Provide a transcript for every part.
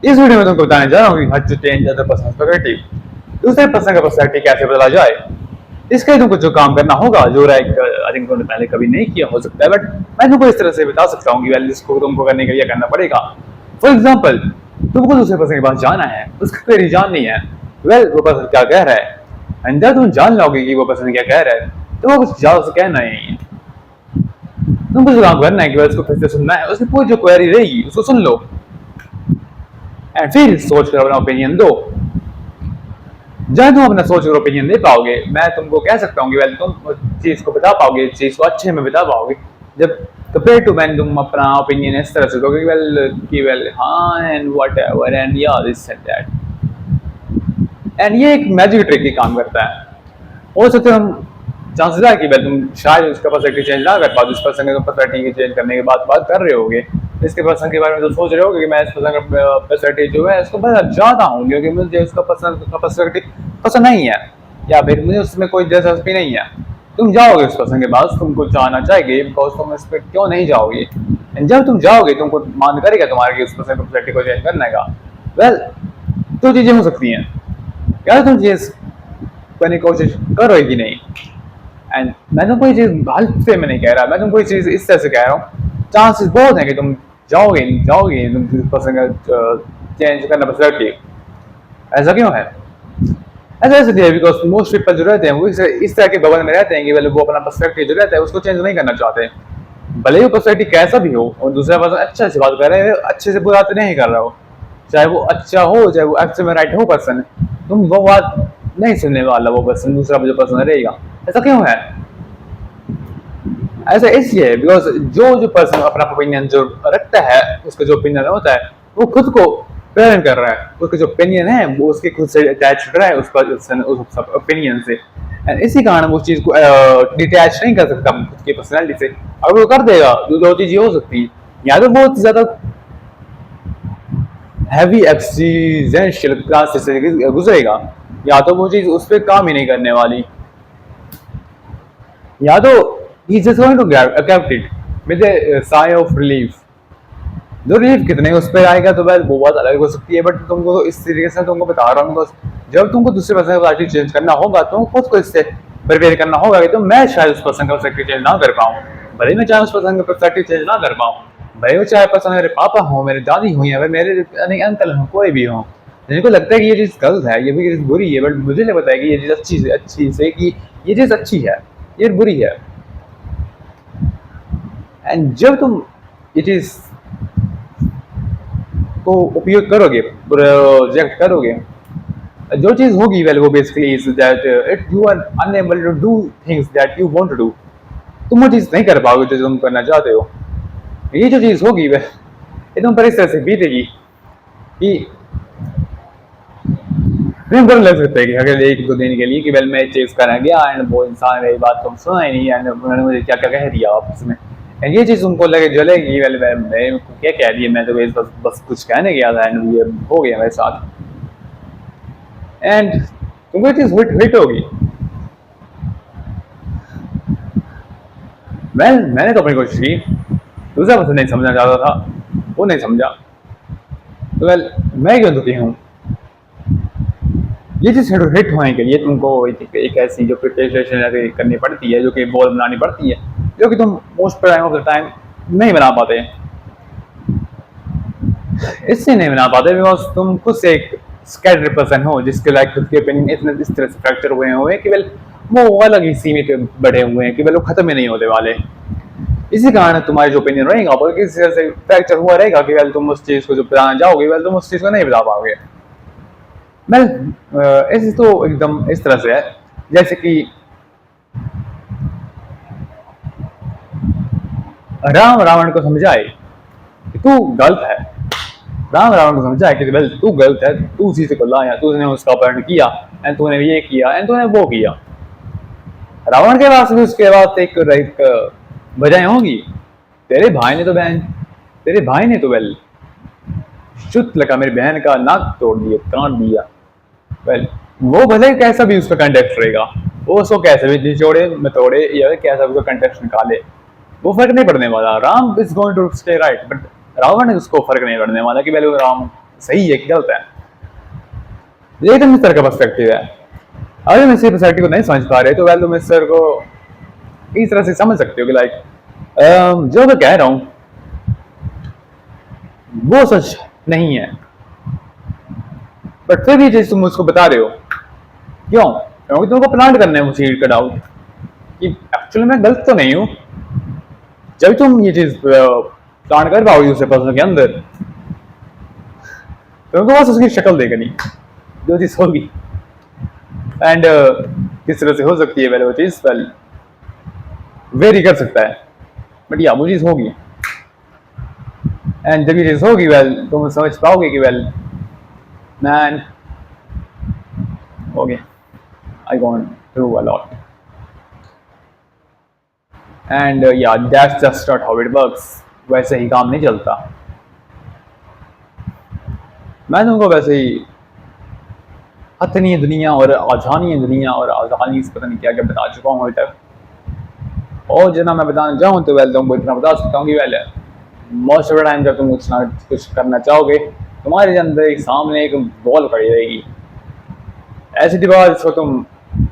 इस वीडियो में तुमको बताने जा रहा हूँ कि how to change other personal perspective, दूसरे पर्सन का पर्सपेक्टिव कैसे बदला जाए। इसके लिए तुमको जो काम करना होगा, जो आई थिंक तुमने पहले कभी नहीं किया हो सकता है, बट मैं तुमको इस तरह से बता सकता हूँ कि वेल इसको तुमको करने के लिए करना पड़ेगा। फॉर एग्जाम्पल, तुमको दूसरे पर्सन के पास जाना है, उसका कोई रीजन नहीं है, वेल वो पर्सन क्या कह रहा है, एंड जब तुम जान लोगे कि वो पर्सन क्या कह रहा है तो वो कुछ ज्यादा से कहना ही नहीं है। तुमको जो काम करना है कि उसको फिर से सुनना है, उसकी पूरी जो क्वेरी रहेगी उसको सुन लो एंड फिर सोच कर अपना ओपिनियन दो। जब तुम अपना सोच कर ओपिनियन दे पाओगे, मैं तुमको कह सकता हूँ कि वेल तुम चीज को बता पाओगे, चीज को अच्छे में बता पाओगे जब कंपेयर टू मैन तुम अपना ओपिनियन इस तरह से दोगे कि वेल हाँ एंड व्हाटएवर एंड या दिस एंड दैट। एंड ये एक मैजिक ट्रिक ही काम करता है। हो सकता है हम चांसेस है कि वेल तुम शायद उसका पर्सपेक्टिव चेंज ना कर पाओ, जिस पर्सन के पर्सपेक्टिव चेंज करने के बाद बात कर रहे होगे, इसके पर्सन के बारे में तो सोच रहे होगे कि मैं इस पर्सन का पर्सपेक्टिव जो है इसको बहुत ज्यादा हूँ क्योंकि मुझे उसका पर्सन का पर्सपेक्टिव पसंद नहीं है या फिर मुझे उसमें कोई दिलचस्पी नहीं है। तुम जाओगे उस पर्सन के पास, तुमको जाना चाहिए बिकॉज तुम इस पर क्यों नहीं जाओगे। जब तुम जाओगे तुमको मान करेगा तुम्हारे कि उस पर्सन का पर्सपेक्टिव को चेंज करने का। वेल दो चीजें हो सकती हैं, या तुम चीज करने की कोशिश करोगे नहीं। एंड मैं तुमको ये चीज हल्के में नहीं कह रहा, मैं तुमको ये चीज इस तरह से कह रहा हूँ, चांसेस बहुत हैं कि तुम जाओगे तुम किसी पर्सन का चेंज करना पर्सपेक्टिव। ऐसा क्यों है? ऐसा इसलिए बिकॉज मोस्ट पीपल जो रहते हैं वो इस तरह के बबल में रहते हैं कि वो अपना पर्सपेक्टिव जो रहता है उसको चेंज नहीं करना चाहते, भले ही वो पर्सपेक्टिव कैसा भी हो और दूसरा पर्सन अच्छा से बात कर रहे हैं, अच्छे से बुरा तो नहीं कर रहा हो, चाहे वो अच्छा हो चाहे वो एक्चुअल में राइट हो पर्सन, तुम वो बात नहीं सुनने वाला वो पर्सन, दूसरा जो पर्सन रहेगा। ऐसा क्यों है? ऐसा इसलिए है बिकॉज जो पर्सन अपना ओपिनियन जो रखता है, उसका जो ओपिनियन होता है वो खुद को प्रेजेंट कर रहा है, उसका जो ओपिनियन है वो उसके खुद से अटैच रहा है उस ओपिनियन से। एंड इसी कारण वो चीज को डिटैच नहीं कर सकता खुद की पर्सनैलिटी से। अगर वो कर देगा तो दो चीजें हो सकती है, या तो बहुत ज्यादा हैवी एक्सिजेंशियल क्लास से गुजरेगा, या तो वो चीज उस पर काम ही नहीं करने वाली, या तो he is just going to accept it with a sigh of relief। जो रिलीफ कितने उस पर आएगा तो वह वो बात अलग हो सकती है, बट तुमको तो इस तरीके से तुमको बता रहा हूँ जब तुमको दूसरे पर्सन का पर्सपेक्टिव चेंज करना होगा तो खुद को इससे प्रिपेयर करना होगा कि तो मैं शायद उस पर्सन का पर्सपेक्टिव चेंज ना कर पाऊँ, भले मैं चाहे उस पर्सन का पर्सपेक्टिव चेंज ना कर पाऊँ, भले वो चाहे पर्सन मेरे पापा हो, मेरे दादी हुई है, मेरे अंकल हो, कोई भी हो, जिनको लगता है कि ये चीज़ गलत है, ये भी चीज़ बुरी है, बट मुझे नहीं पता है कि ये चीज़ अच्छी से कि ये चीज़ अच्छी है ये बुरी है। एंड जब तुम ये चीज को उपयोग करोगे, प्रोजेक्ट करोगे, जो चीज होगी वेल वो basically is that it you are unable to do things that you want to do. तुम वो चीज नहीं कर पाओगे जो तुम करना चाहते हो। ये जो चीज होगी वह ये तुम पर इस तरह से बीतेगी कि तुम्हें बुरा लग सकता है कि अगर एक दो दिन के लिए कि वेल मैं चीज करना गया एंड वो इंसान मेरी बात तुम सुना ही नहीं एंड उन्होंने मुझे क्या क्या कह दिया आपस में, एंड ये चीज उनको लगे जलेगी वेल मैं क्या कह दिया, मैं तो बस कुछ कहने गया था एंड ये हो गया मेरे साथ। एंड तुमको ये चीज हिट होगी। मैंने तो अपनी कोशिश की, दूसरा पर्सन नहीं समझना चाहता था, वो नहीं समझा, तो वेल मैं क्यों दुखी हूँ। ये चीज हिट होने के लिए तुमको एक ऐसी जो प्रिपरेशन करनी पड़ती है, जो कि बॉल बनानी पड़ती है, जो कि तुम most time of the time नहीं बना पाते। इससे नहीं बना पाते बिकॉज तुम खुद से एक स्कैटर्ड पर्सन हो जिसके लाइक खुद के ओपिनियन इतने इस तरह से फ्रैक्चर हुए कि वेल वो अलग ही सीमित बढ़े हुए हैं कि वेल वो खत्म ही नहीं होने वाले। इसी कारण तुम्हारे जो ओपिनियन रहेगा वो किसी तरह से फ्रैक्चर हुआ रहेगा कि वेल तुम उस चीज को जो बताना चाहोगे वेल तुम उस चीज को नहीं बता पाओगे। वेल ऐसे तो एकदम इस तरह से है जैसे कि राम रावण को समझाए कि तू गलत है, राम रावण को समझाए कि वेल तू गलत है, तू उसी से को लाया, तूने उसका अपहरण किया एंड तूने ये किया एंड तूने वो किया। रावण के पास भी उसके बाद एक वजह होगी, तेरे भाई ने तो वेल शुद्ध लगा मेरी बहन का नाक तोड़ दिया, काट दिया। वेल वो भले कैसा भी उसका कंटेक्स्ट रहेगा, वो उसको कैसे भी निचोड़े मतोड़े या कैसा भी उसका कंटेक्स्ट निकाले, वो फर्क नहीं पड़ने वाला। Ram is going to stay right, but Ravan उसको फर्क नहीं पड़ने वाला कि वेल राम सही है कि गलत है। ये तो मिस्टर का पर्सपेक्टिव है। अगर मैं इसी पर्सपेक्टिव को नहीं समझ पा रहे तो वेल तुम मिस्टर को इस तरह से समझ सकते हो कि लाइक जो मैं कह रहा हूँ वो सच नहीं है, बट फिर भी चीज तुम उसको बता रहे हो। क्यों? क्योंकि तुमको प्लांट करना है वो सीड का डाउट कि एक्चुअली मैं गलत तो नहीं हूँ। जब तुम ये चीज प्लांट कर पाओगे दूसरे पर्सन के अंदर, तुमको बस उसकी शक्ल देगा नहीं जो चीज होगी। एंड किस तरह से हो सकती है वेल वो चीज वेल वेरी कर सकता है, बट या वो चीज होगी। एंड जब ये चीज होगी वेल तुम समझ पाओगे कि well man okay I gone through a lot and yeah that's just not how it works. वैसे ही काम नहीं चलता। मैं तुमको वैसे ही हथनी दुनिया और आजानी दुनिया और आजानी से पता नहीं क्या क्या बता चुका हूँ अभी तक। और जितना मैं बताना चाहूँ तो वेल तुमको इतना बता सकता हूँ कि well most of the time जब तुम कुछ ना कुछ करना चाहोगे तुम्हारे अंदर एक सामने एक बॉल खड़ी रहेगी, ऐसी दीवार जिसको तुम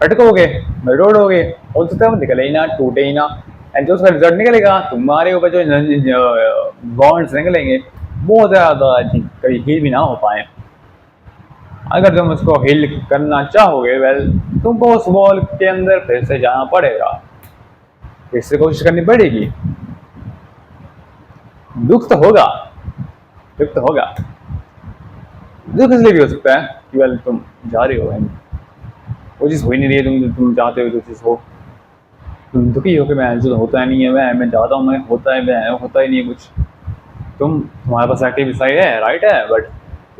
पटकोगे रोड़ोगे, हो सकता है वो निकले ही ना, टूटे ही ना। एंड जो उसका रिजल्ट निकलेगा तुम्हारे ऊपर जो बॉन्ड्स निकलेंगे वो ज़्यादा कभी हील भी ना हो पाए। अगर तुम उसको हील करना चाहोगे वेल तुमको उस बॉल के अंदर फिर से जाना पड़ेगा, फिर से कोशिश करनी पड़ेगी। दुख तो होगा, दुख तो होगा। दुख इसलिए भी हो सकता है कि वेल तुम जा रहे हो वो चीज़ हो ही नहीं रही है तुम चाहते हो जो चीज़ हो। तुम दुखी हो कि मैं जो होता नहीं है मैं चाहता हूँ मैं होता है मैं होता ही नहीं है कुछ। तुम्हारे पास एक्टिव साइड है राइट है, but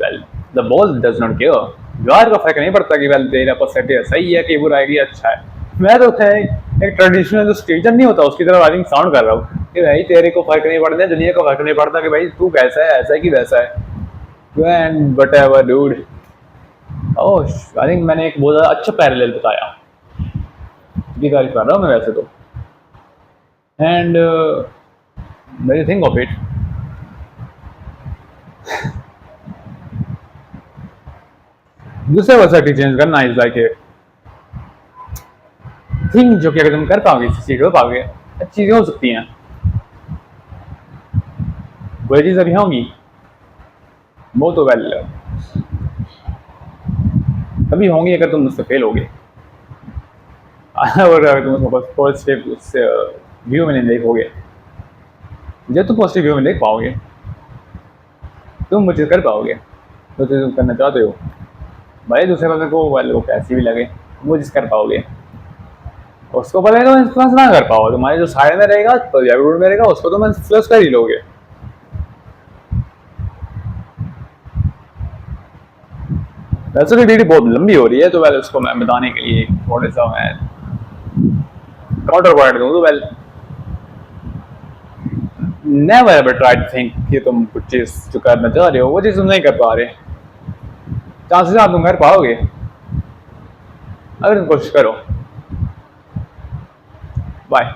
well the ball does not care. यार का फर्क नहीं पड़ता कि वेल तेरा पर्सपेक्टिव सही है कि बुरा है कि अच्छा है। मैं तो एक ट्रेडिशनल जो स्टेजर नहीं होता उसकी तरह आई साउंड कर रहा हूँ कि भाई तेरे को फर्क नहीं पड़ता, दुनिया को फर्क नहीं पड़ता कि भाई तू कैसा है, ऐसा है कि वैसा है। And what ever dude. Oh I think मैंने एक बहुत अच्छा पैरेलल बताया, की तारीफ कर रहा हूँ मैं वैसे तो। And very think of it दूसरे पर्सपेक्टिव चेंज करना इज लाइक ए थिंग जो कि अगर तुम कर पाओगे चीज हो पाओगे चीजें हो सकती हैं। वही चीज अभी होंगी वो तो वेल तभी होंगी अगर तुम उससे फेल होगे और अगर तुम उसको पॉजिटिव व्यू में नहीं देखोगे। जब तुम पॉजिटिव व्यू में देख पाओगे तुम वो चीज़ कर पाओगे जो चीज़ तुम करना चाहते हो। भाई दूसरे पर्सन को वो कैसी भी लगे वो चीज़ कर पाओगे। उसको पड़ेगा इन्फ्लुएंस ना कर पाओ, तुम्हारे जो साइड में रहेगा रूट में रहेगा उसको तुम इन्फ्लुएंस कर ही लोगे। वैसे तो वीडियो बहुत लंबी हो रही है तो वेल उसको मैं बताने के लिए थोड़ा सा मैं काउंटर पॉइंट दूँ तो well never ever try to think कि तुम कुछ चीज़ जो करना चाह रहे हो वो चीज़ तुम नहीं कर पा रहे। चांसेस आप तुम कर पाओगे अगर तुम कोशिश करो। बाय।